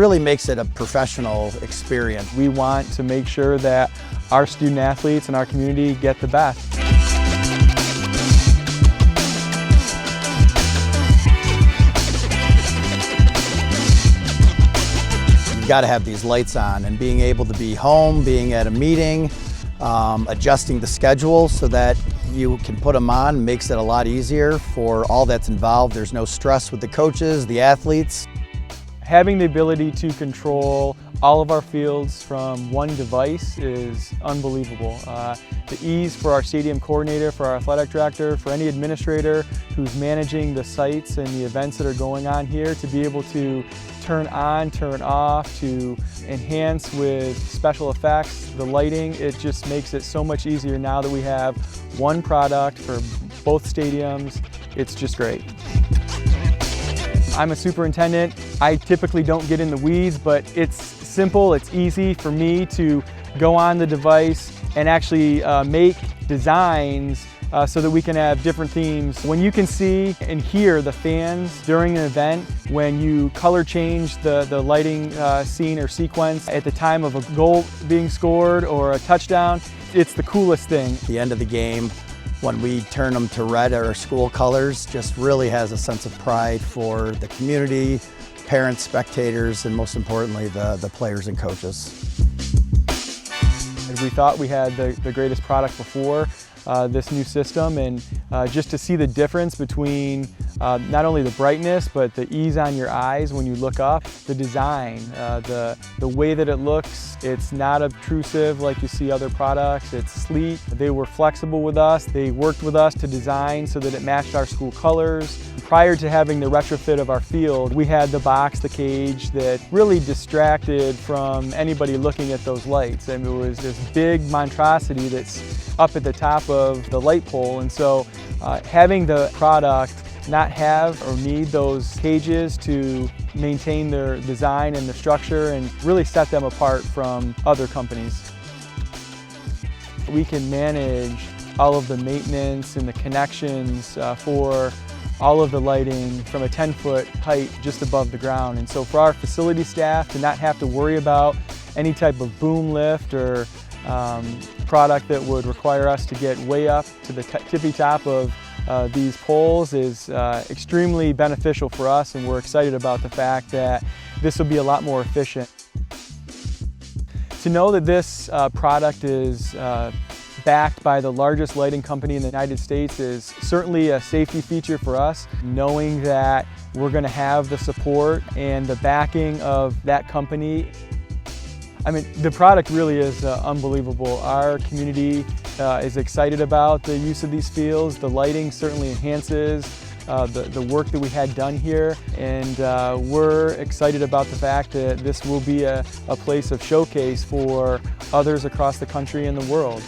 really makes it a professional experience. We want to make sure that our student athletes and our community get the best. You've got to have these lights on, and being able to be home, being at a meeting, adjusting the schedule so that you can put them on makes it a lot easier for all that's involved. There's no stress with the coaches, the athletes. Having the ability to control all of our fields from one device is unbelievable. The ease for our stadium coordinator, for our athletic director, for any administrator who's managing the sites and the events that are going on here, to be able to turn on, turn off, to enhance with special effects, the lighting, it just makes it so much easier now that we have one product for both stadiums. It's just great. I'm a superintendent. I typically don't get in the weeds, but it's simple, it's easy for me to go on the device and actually make designs so that we can have different themes. When you can see and hear the fans during an event, when you color change the lighting scene or sequence at the time of a goal being scored or a touchdown, it's the coolest thing. At the end of the game, when we turn them to red, our school colors, just really has a sense of pride for the community, parents, spectators, and most importantly, the players and coaches. We thought we had the greatest product before this new system, and just to see the difference between not only the brightness but the ease on your eyes when you look up, the design, the way that it looks. It's not obtrusive like you see other products. It's sleek. They were flexible with us. They worked with us to design so that it matched our school colors. Prior to having the retrofit of our field, we had the box, the cage that really distracted from anybody looking at those lights. And it was this big monstrosity that's up at the top of the light pole. And so having the product not have or need those cages to maintain their design and the structure and really set them apart from other companies. We can manage all of the maintenance and the connections for all of the lighting from a 10-foot height just above the ground. And so for our facility staff to not have to worry about any type of boom lift or product that would require us to get way up to the tippy top of these poles is extremely beneficial for us, and we're excited about the fact that this will be a lot more efficient. To know that this product is backed by the largest lighting company in the United States is certainly a safety feature for us, knowing that we're going to have the support and the backing of that company. I mean, the product really is unbelievable. Our community is excited about the use of these fields. The lighting certainly enhances the work that we had done here, and we're excited about the fact that this will be a place of showcase for others across the country and the world.